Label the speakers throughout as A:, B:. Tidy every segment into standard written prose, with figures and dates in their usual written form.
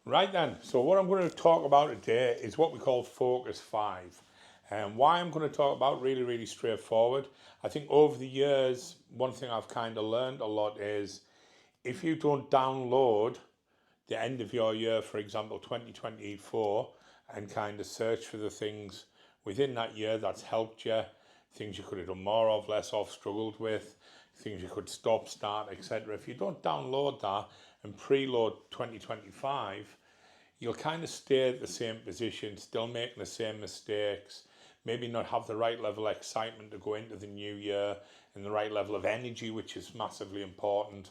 A: Right then, so what I'm going to talk about today is what we call Focus 5. And why I'm going to talk about really straightforward. I think over the years, one thing I've kind of learned a lot is if you don't download the end of your year, for example, 2024, and kind of search for the things within that year that's helped you, things you could have done more of, less of, struggled with, things you could stop, start, etc. If you don't download that and preload 2025, you'll kind of stay at the same position, still making the same mistakes, maybe not have the right level of excitement to go into the new year and the right level of energy, which is massively important.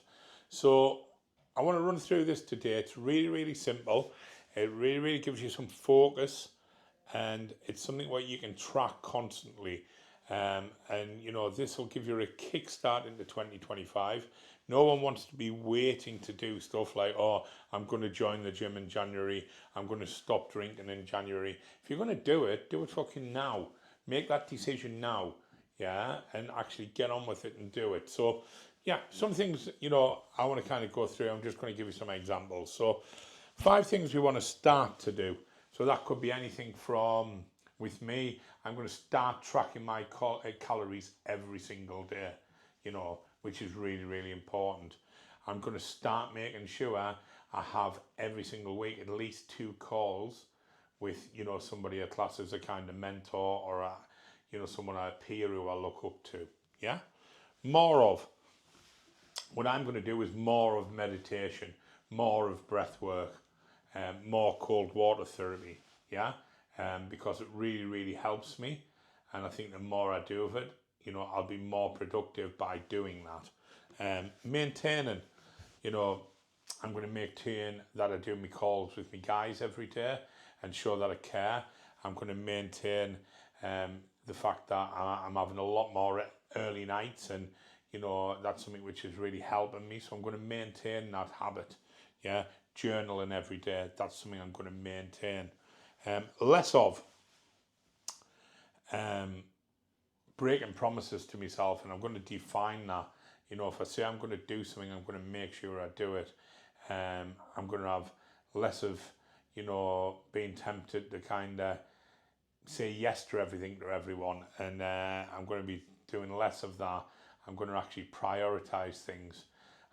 A: So I want to run through this today. It's really simple. It really gives you some focus, and it's something where you can track constantly. And you know, this will give you a kickstart into 2025. No one wants to be waiting to do stuff like, oh, I'm going to join the gym in January, I'm going to stop drinking in January. If you're going to do it fucking now. Make that decision now, yeah, and actually get on with it and do it. So yeah, some things, you know, I want to kind of go through. I'm just going to give you some examples. So 5 things we want to start to do. So that could be anything from, with me, I'm going to start tracking my calories every single day, you know, which is really important. I'm going to start making sure I have every single week at least 2 calls with, you know, somebody at class as a kind of mentor or a, you know, someone I peer who I look up to. Yeah. More of what I'm going to do is more of meditation, more of breath work, more cold water therapy. Yeah. Because it really helps me, and I think the more I do of it, you know, I'll be more productive by doing that. Maintaining, you know, I'm going to maintain that I do my calls with my guys every day and show that I care. I'm going to maintain the fact that I'm having a lot more early nights, and you know, that's something which is really helping me. So I'm going to maintain that habit. Yeah, journaling every day. That's something I'm going to maintain. Less of breaking promises to myself, and I'm going to define that. You know, if I say I'm going to do something, I'm going to make sure I do it. I'm going to have less of, you know, being tempted to kind of say yes to everything to everyone, and I'm going to be doing less of that. I'm going to actually prioritize things.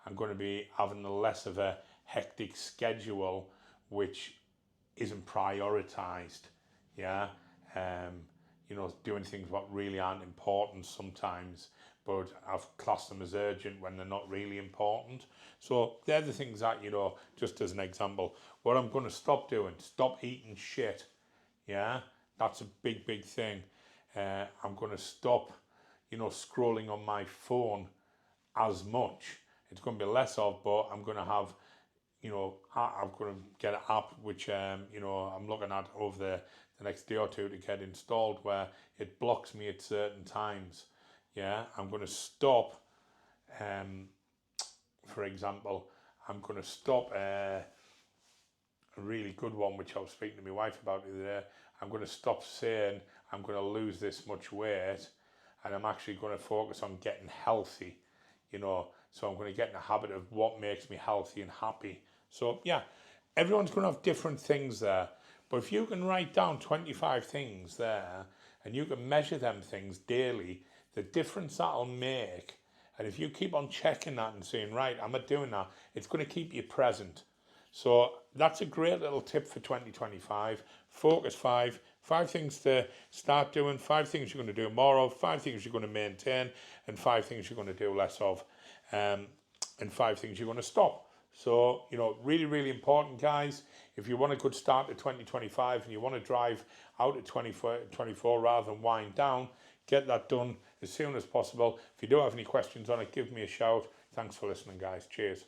A: I'm going to be having less of a hectic schedule which isn't prioritized. Yeah. You know, doing things what really aren't important sometimes, but I've classed them as urgent when they're not really important. So they're the things that, you know, just as an example, what I'm going to stop doing, stop eating shit. Yeah, that's a big thing. I'm going to stop, you know, scrolling on my phone as much. It's going to be less of, but I'm going to have, you know, I'm going to get an app which, you know, I'm looking at over the next day or two to get installed, where it blocks me at certain times. Yeah, I'm going to stop, for example, I'm going to stop a really good one, which I was speaking to my wife about the other day. I'm going to stop saying I'm going to lose this much weight, and I'm actually going to focus on getting healthy, you know. So I'm going to get in the habit of what makes me healthy and happy. So yeah, everyone's going to have different things there. But if you can write down 25 things there and you can measure them things daily, the difference that'll make, and if you keep on checking that and saying, right, am I doing that? It's going to keep you present. So that's a great little tip for 2025. Focus 5. 5 things to start doing, 5 things you're going to do more of, 5 things you're going to maintain, and 5 things you're going to do less of, and 5 things you're going to stop. So, you know, really important, guys. If you want a good start to 2025 and you want to drive out at 2024 rather than wind down, get that done as soon as possible. If you do have any questions on it, give me a shout. Thanks for listening, guys. Cheers.